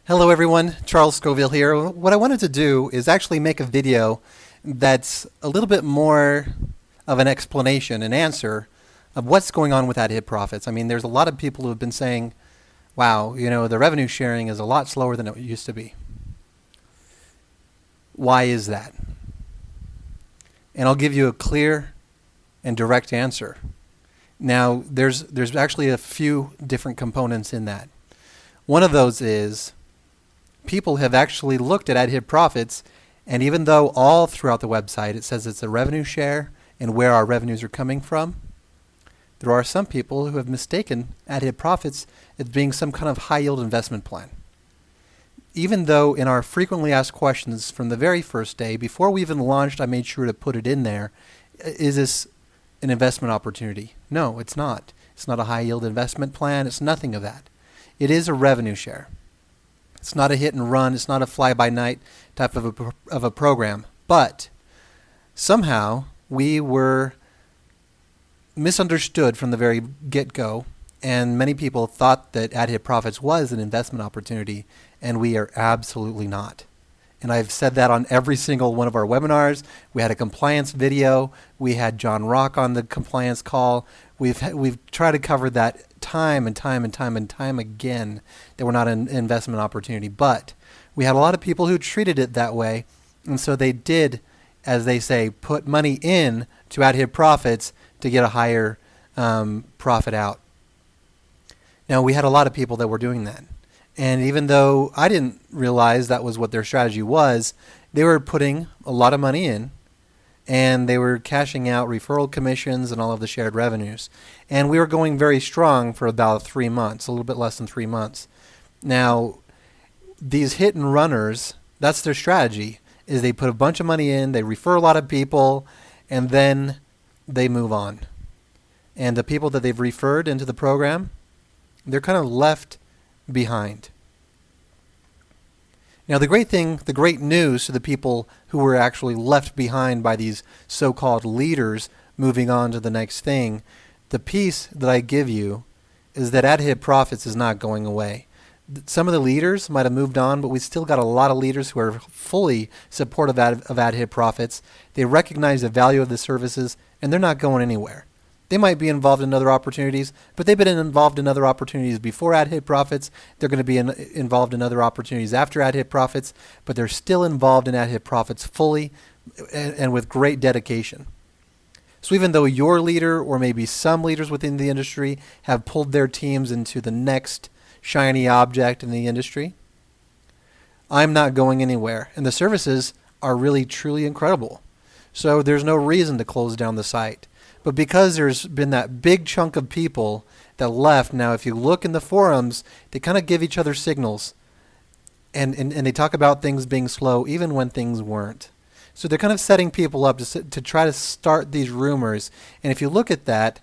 Hello everyone, Charles Scoville here. What I wanted to do is actually make a video that's a little bit more of an explanation, an answer of what's going on with AdHitProfits. I mean, there's a lot of people who have been saying, wow, the revenue sharing is a lot slower than it used to be. Why is that? And I'll give you a clear and direct answer. Now, there's actually a few different components in that. One of those is people have actually looked at AdHitProfits, and even though all throughout the website it says it's a revenue share and where our revenues are coming from, there are some people who have mistaken AdHitProfits as being some kind of high-yield investment plan. Even though in our frequently asked questions from the very first day, before we even launched, I made sure to put it in there, is this an investment opportunity? No, it's not. It's not a high-yield investment plan. It's nothing of that. It is a revenue share. It's not a hit and run. It's not a fly-by-night type of a program. But somehow we were misunderstood from the very get-go, and many people thought that AdHitProfits was an investment opportunity, and we are absolutely not. And I've said that on every single one of our webinars. We had a compliance video. We had John Rock on the compliance call. We've tried to cover that time and time again, that we're not an investment opportunity. But we had a lot of people who treated it that way, and so they did, as they say, put money in to AdHitProfits to get a higher profit out. Now, we had a lot of people that were doing that. And even though I didn't realize that was what their strategy was, they were putting a lot of money in, and they were cashing out referral commissions and all of the shared revenues. And we were going very strong for about 3 months, a little bit less than 3 months. Now, these hit and runners, that's their strategy, is they put a bunch of money in, they refer a lot of people, and then they move on. And the people that they've referred into the program, they're kind of left behind. Now, the great news to the people who were actually left behind by these so-called leaders moving on to the next thing, the piece that I give you is that AdHitProfits is not going away. Some of the leaders might have moved on, but we still got a lot of leaders who are fully supportive of AdHitProfits. They recognize the value of the services, and they're not going anywhere. They might be involved in other opportunities, but they've been involved in other opportunities before AdHitProfits. They're going to be involved in other opportunities after AdHitProfits, but they're still involved in AdHitProfits fully and with great dedication. So even though your leader or maybe some leaders within the industry have pulled their teams into the next shiny object in the industry, I'm not going anywhere. And the services are really, truly incredible. So there's no reason to close down the site. But because there's been that big chunk of people that left, now if you look in the forums, they kind of give each other signals. And they talk about things being slow even when things weren't. So they're kind of setting people up to try to start these rumors. And if you look at that,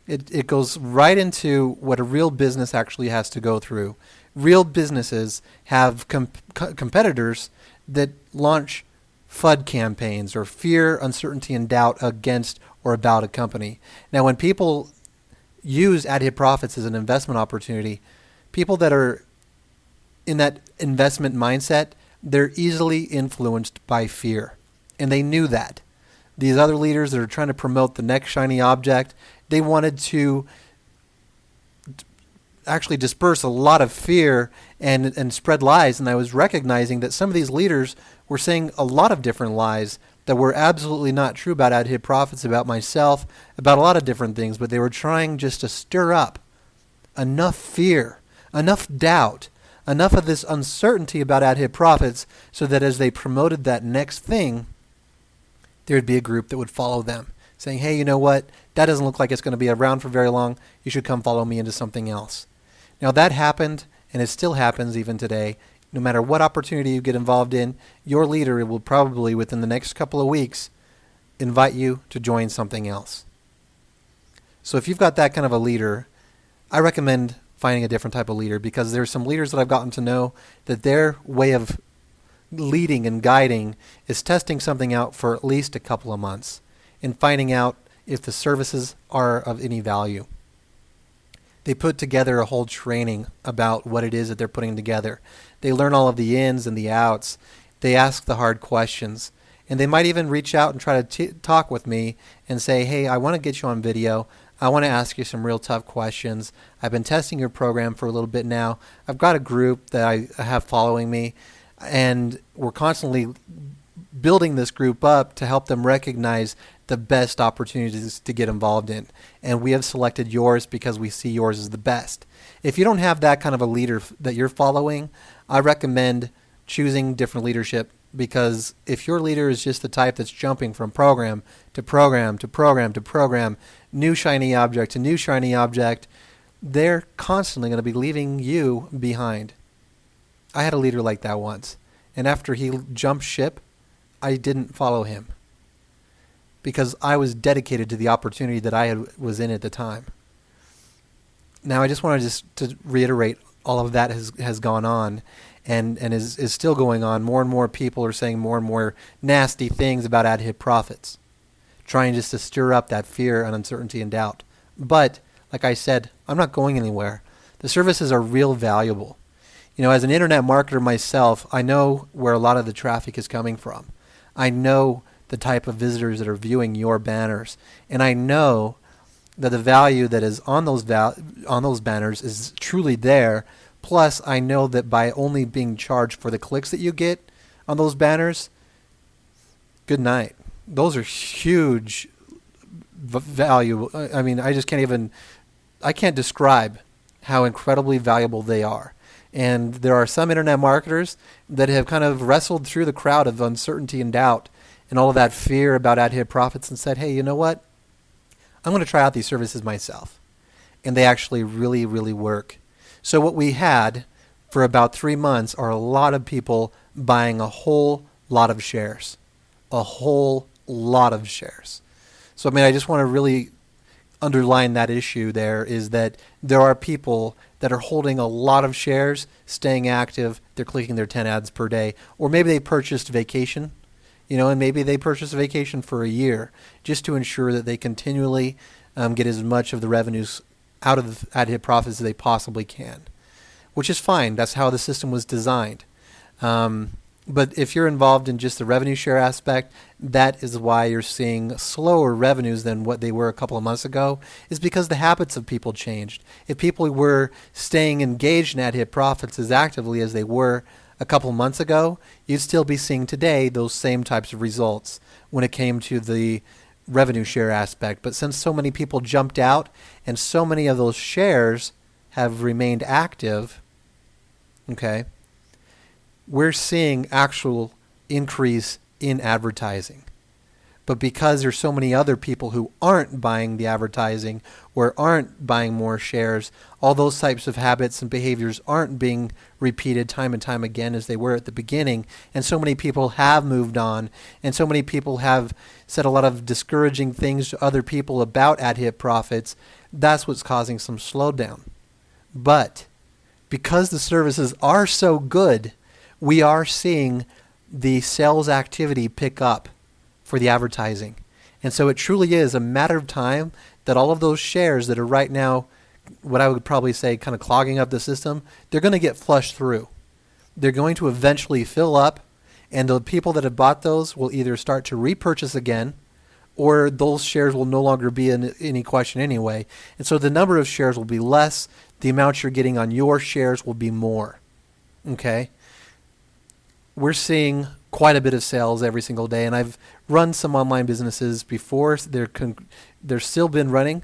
it goes right into what a real business actually has to go through. Real businesses have competitors that launch FUD campaigns or fear, uncertainty, and doubt against or about a company. Now, when people use AdHitProfits as an investment opportunity, people that are in that investment mindset, they're easily influenced by fear. And they knew that. These other leaders that are trying to promote the next shiny object, they wanted to actually disperse a lot of fear and spread lies. And I was recognizing that some of these leaders were saying a lot of different lies that were absolutely not true about AdHitProfits, about myself, about a lot of different things, but they were trying just to stir up enough fear, enough doubt, enough of this uncertainty about AdHitProfits so that as they promoted that next thing, there'd be a group that would follow them, saying, hey, you know what, that doesn't look like it's going to be around for very long, you should come follow me into something else. Now that happened, and it still happens even today. No matter what opportunity you get involved in, your leader will probably, within the next couple of weeks, invite you to join something else. So if you've got that kind of a leader, I recommend finding a different type of leader, because there's some leaders that I've gotten to know that their way of leading and guiding is testing something out for at least a couple of months and finding out if the services are of any value. They put together a whole training about what it is that they're putting together. They learn all of the ins and the outs. They ask the hard questions. And they might even reach out and try to talk with me and say, hey, I want to get you on video. I want to ask you some real tough questions. I've been testing your program for a little bit now. I've got a group that I have following me, and we're constantly building this group up to help them recognize the best opportunities to get involved in. And we have selected yours because we see yours as the best. If you don't have that kind of a leader that you're following, I recommend choosing different leadership, because if your leader is just the type that's jumping from program to program to program to program, new shiny object to new shiny object, they're constantly going to be leaving you behind. I had a leader like that once, and after he jumped ship, I didn't follow him because I was dedicated to the opportunity that was in at the time. Now, I just wanted to reiterate, all of that has gone on and is still going on. More and more people are saying more and more nasty things about AdHitProfits, trying just to stir up that fear and uncertainty and doubt. But, like I said, I'm not going anywhere. The services are real valuable. You know, as an internet marketer myself, I know where a lot of the traffic is coming from. I know the type of visitors that are viewing your banners, and I know that the value that is on those banners is truly there. Plus, I know that by only being charged for the clicks that you get on those banners, good night. Those are huge value. I mean, I can't describe how incredibly valuable they are. And there are some internet marketers that have kind of wrestled through the crowd of uncertainty and doubt and all of that fear about AdHitProfits and said, hey, you know what? I'm going to try out these services myself. And they actually really, really work. So what we had for about 3 months are a lot of people buying a whole lot of shares. A whole lot of shares. So, I mean, I just want to really underline that issue there, is that there are people that are holding a lot of shares, staying active, they're clicking their 10 ads per day, or maybe they purchased vacation, and maybe they purchased a vacation for a year just to ensure that they continually get as much of the revenues out of AdHitProfits as they possibly can, which is fine. That's how the system was designed. But if you're involved in just the revenue share aspect, that is why you're seeing slower revenues than what they were a couple of months ago, is because the habits of people changed. If people were staying engaged in AdHitProfits as actively as they were a couple of months ago, you'd still be seeing today those same types of results when it came to the revenue share aspect. But since so many people jumped out and so many of those shares have remained active, okay, we're seeing actual increase in advertising. But because there's so many other people who aren't buying the advertising or aren't buying more shares, all those types of habits and behaviors aren't being repeated time and time again as they were at the beginning. And so many people have moved on, and so many people have said a lot of discouraging things to other people about AdHitProfits. That's what's causing some slowdown. But because the services are so good, we are seeing the sales activity pick up for the advertising. And so it truly is a matter of time that all of those shares that are right now, what I would probably say kind of clogging up the system, they're going to get flushed through. They're going to eventually fill up, and the people that have bought those will either start to repurchase again, or those shares will no longer be in any question anyway. And so the number of shares will be less. The amount you're getting on your shares will be more. Okay? We're seeing quite a bit of sales every single day, and I've run some online businesses before. They're still been running.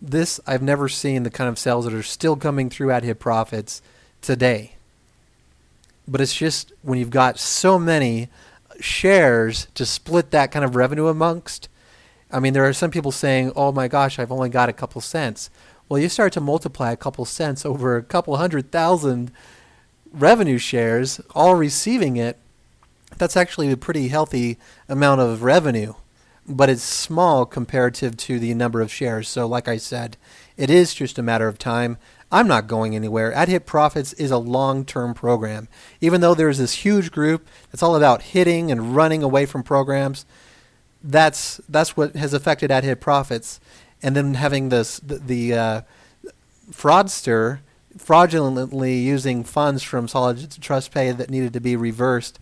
This, I've never seen the kind of sales that are still coming through AdHitProfits today. But it's just when you've got so many shares to split that kind of revenue amongst. I mean, there are some people saying, oh my gosh, I've only got a couple cents. Well, you start to multiply a couple cents over a couple 100,000 revenue shares, all receiving it. That's actually a pretty healthy amount of revenue, but it's small comparative to the number of shares. So like I said, it is just a matter of time. I'm not going anywhere. AdHitProfits is a long-term program. Even though there's this huge group that's all about hitting and running away from programs, that's what has affected AdHitProfits. And then having the fraudster fraudulently using funds from Solid Trust Pay that needed to be reversed,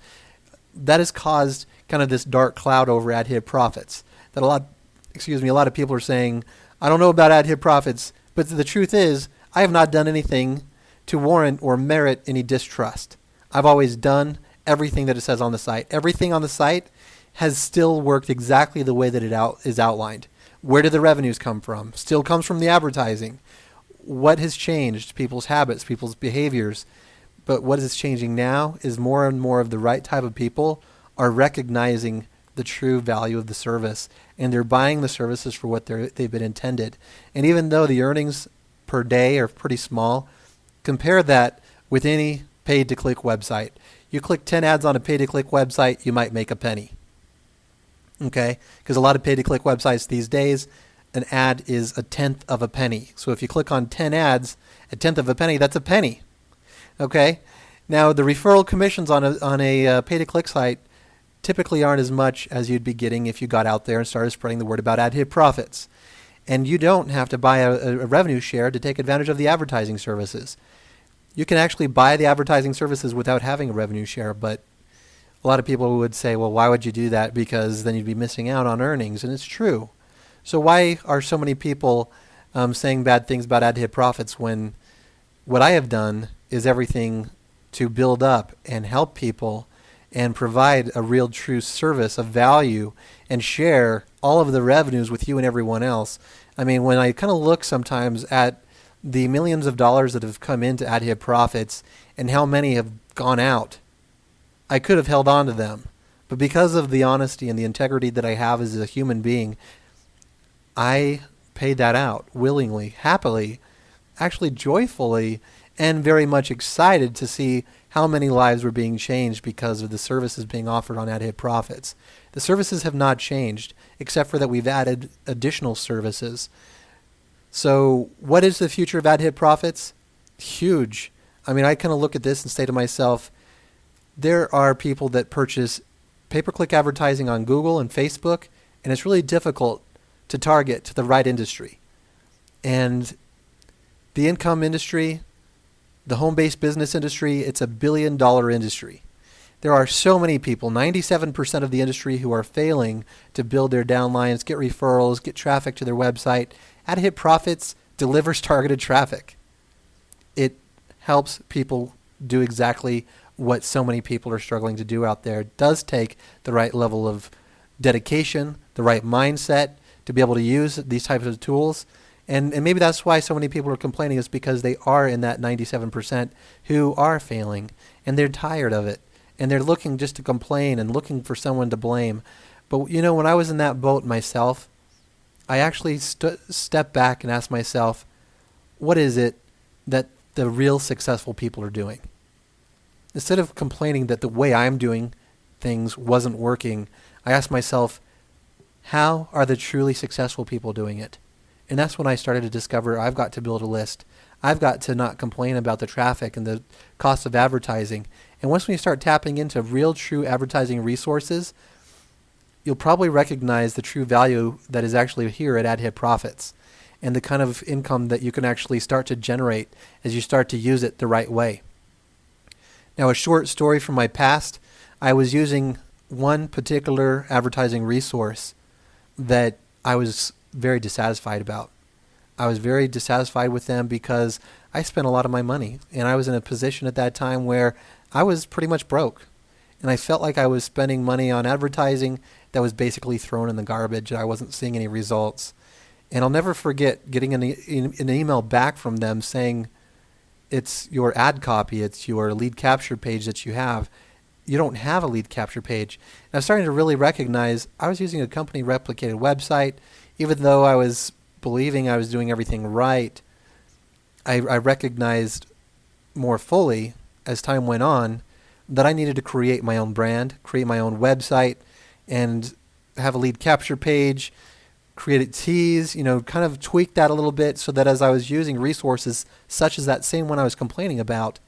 that has caused kind of this dark cloud over AdHitProfits. That a lot of people are saying, I don't know about AdHitProfits, but the truth is, I have not done anything to warrant or merit any distrust. I've always done everything that it says on the site. Everything on the site has still worked exactly the way that it is outlined. Where did the revenues come from? Still comes from the advertising. What has changed? People's habits, people's behaviors. But what is changing now is more and more of the right type of people are recognizing the true value of the service, and they're buying the services for what they've been intended. And even though the earnings per day are pretty small, compare that with any paid-to-click website. You click 10 ads on a pay-to-click website, you might make a penny. Okay? Because a lot of pay-to-click websites these days, an ad is a tenth of a penny. So if you click on 10 ads, a tenth of a penny, that's a penny. Okay? Now, the referral commissions on a pay-to-click site typically aren't as much as you'd be getting if you got out there and started spreading the word about AdHitProfits. And you don't have to buy a revenue share to take advantage of the advertising services. You can actually buy the advertising services without having a revenue share, but a lot of people would say, well, why would you do that? Because then you'd be missing out on earnings, and it's true. So why are so many people saying bad things about AdHitProfits when what I have done is everything to build up and help people and provide a real true service of value and share all of the revenues with you and everyone else? I mean, when I kind of look sometimes at the millions of dollars that have come into AdHitProfits and how many have gone out, I could have held on to them. But because of the honesty and the integrity that I have as a human being, I paid that out willingly, happily, actually joyfully, and very much excited to see how many lives were being changed because of the services being offered on AdHitProfits. The services have not changed, except for that we've added additional services. So what is the future of AdHitProfits? Huge. I mean, I kind of look at this and say to myself, there are people that purchase pay-per-click advertising on Google and Facebook, and it's really difficult to target to the right industry. And the income industry, the home-based business industry, it's a billion-dollar industry. There are so many people, 97% of the industry, who are failing to build their downlines, get referrals, get traffic to their website. AdHitProfits delivers targeted traffic. It helps people do exactly what so many people are struggling to do out there. It does take the right level of dedication, the right mindset to be able to use these types of tools. And maybe that's why so many people are complaining, is because they are in that 97% who are failing, and they're tired of it, and they're looking just to complain and looking for someone to blame. But you know, when I was in that boat myself, I actually stepped back and asked myself, what is it that the real successful people are doing? Instead of complaining that the way I'm doing things wasn't working, I asked myself, how are the truly successful people doing it? And that's when I started to discover I've got to build a list. I've got to not complain about the traffic and the cost of advertising. And once we start tapping into real, true advertising resources, you'll probably recognize the true value that is actually here at AdHitProfits and the kind of income that you can actually start to generate as you start to use it the right way. Now, a short story from my past, I was using one particular advertising resource that I was very dissatisfied about. I was very dissatisfied with them because I spent a lot of my money, and I was in a position at that time where I was pretty much broke. And I felt like I was spending money on advertising that was basically thrown in the garbage. I wasn't seeing any results. And I'll never forget getting an email back from them saying, it's your ad copy, it's your lead capture page that you have. You don't have a lead capture page. And I was starting to really recognize I was using a company replicated website. Even though I was believing I was doing everything right, I recognized more fully as time went on that I needed to create my own brand, create my own website, and have a lead capture page, create a tease, kind of tweak that a little bit so that as I was using resources such as that same one I was complaining about,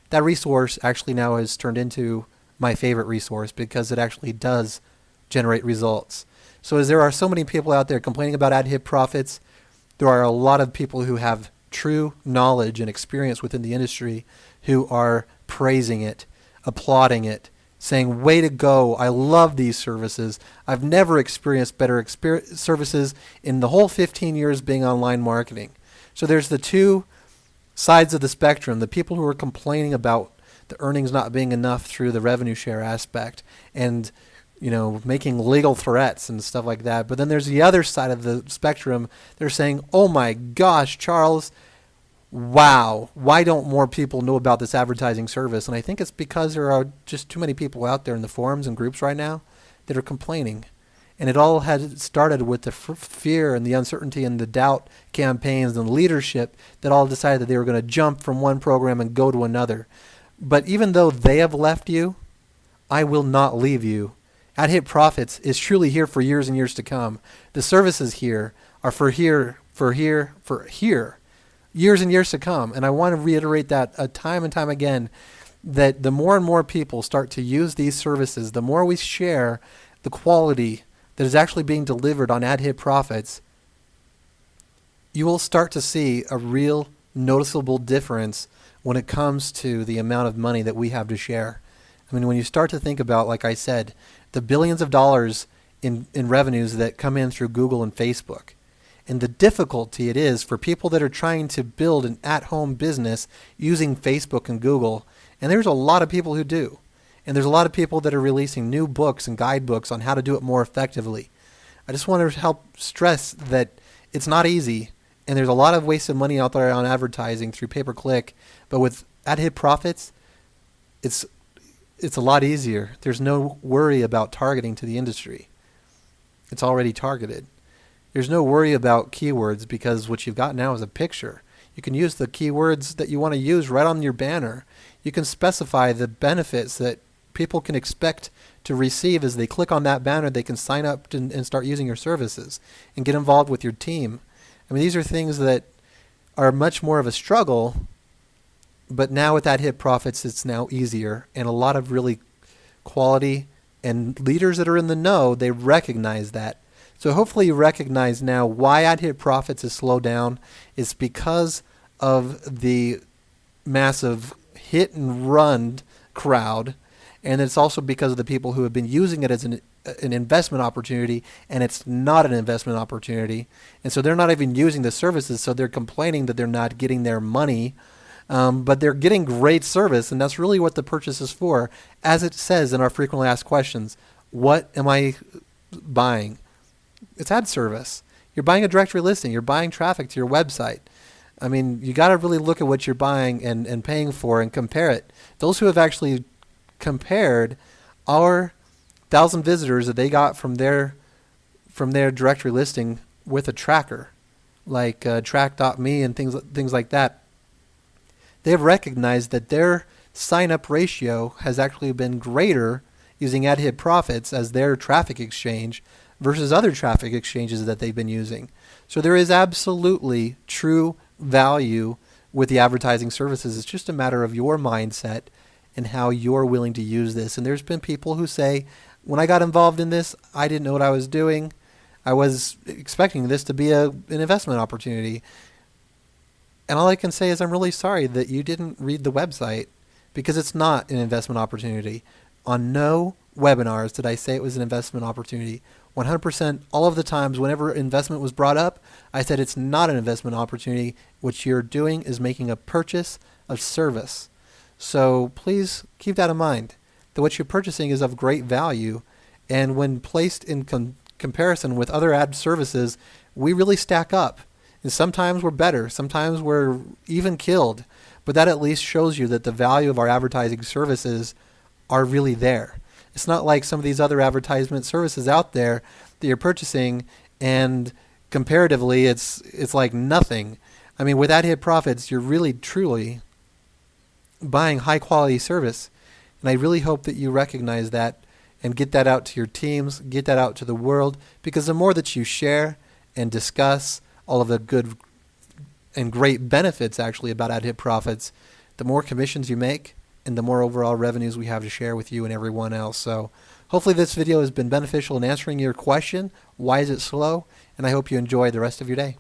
that resource actually now has turned into my favorite resource because it actually does generate results. So as there are so many people out there complaining about AdHitProfits, there are a lot of people who have true knowledge and experience within the industry who are praising it, applauding it, saying, way to go, I love these services. I've never experienced better services in the whole 15 years being online marketing. So there's the two sides of the spectrum, the people who are complaining about the earnings not being enough through the revenue share aspect and making legal threats and stuff like that. But then there's the other side of the spectrum. They're saying, oh my gosh, Charles, wow, why don't more people know about this advertising service? And I think it's because there are just too many people out there in the forums and groups right now that are complaining. And it all had started with the fear and the uncertainty and the doubt campaigns and leadership that all decided that they were going to jump from one program and go to another. But even though they have left you, I will not leave you. AdHitProfits is truly here for years and years to come. The services here are for here, years and years to come. And I want to reiterate that time and time again, that the more and more people start to use these services, the more we share the quality that is actually being delivered on AdHitProfits, you will start to see a real noticeable difference when it comes to the amount of money that we have to share. I mean, when you start to think about, like I said, the billions of dollars in revenues that come in through Google and Facebook, and the difficulty it is for people that are trying to build an at-home business using Facebook and Google, and there's a lot of people who do. And there's a lot of people that are releasing new books and guidebooks on how to do it more effectively. I just want to help stress that it's not easy, and there's a lot of wasted money out there on advertising through pay-per-click. But with AdHitProfits, it's a lot easier. There's no worry about targeting to the industry. It's already targeted. There's no worry about keywords because what you've got now is a picture. You can use the keywords that you want to use right on your banner. You can specify the benefits that people can expect to receive as they click on that banner. They can sign up and start using your services and get involved with your team. I mean, these are things that are much more of a struggle, but now with AdHitProfits, it's now easier, and a lot of really quality and leaders that are in the know, they recognize that. So hopefully you recognize now why AdHitProfits is slowed down. It's because of the massive hit and run crowd, and it's also because of the people who have been using it as an investment opportunity, and it's not an investment opportunity. And so they're not even using the services, so they're complaining that they're not getting their money. But they're getting great service, and that's really what the purchase is for. As it says in our frequently asked questions, what am I buying? It's ad service. You're buying a directory listing. You're buying traffic to your website. I mean, you got to really look at what you're buying and paying for and compare it. Those who have actually compared our 1,000 visitors that they got from their directory listing with a tracker, like track.me and things like that, they've recognized that their sign-up ratio has actually been greater using AdHitProfits as their traffic exchange versus other traffic exchanges that they've been using. So there is absolutely true value with the advertising services. It's just a matter of your mindset and how you're willing to use this. And there's been people who say, when I got involved in this, I didn't know what I was doing. I was expecting this to be an investment opportunity. And all I can say is I'm really sorry that you didn't read the website, because it's not an investment opportunity. On no webinars did I say it was an investment opportunity. 100% all of the times whenever investment was brought up, I said it's not an investment opportunity. What you're doing is making a purchase of service. So please keep that in mind, that what you're purchasing is of great value. And when placed in comparison with other ad services, we really stack up. And sometimes we're better, sometimes we're even killed, but that at least shows you that the value of our advertising services are really there. It's not like some of these other advertisement services out there that you're purchasing and comparatively it's like nothing. I mean, with AdHitProfits, you're really truly buying high quality service, and I really hope that you recognize that and get that out to your teams, get that out to the world, because the more that you share and discuss all of the good and great benefits actually about AdHitProfits, the more commissions you make and the more overall revenues we have to share with you and everyone else. So hopefully this video has been beneficial in answering your question, why is it slow? And I hope you enjoy the rest of your day.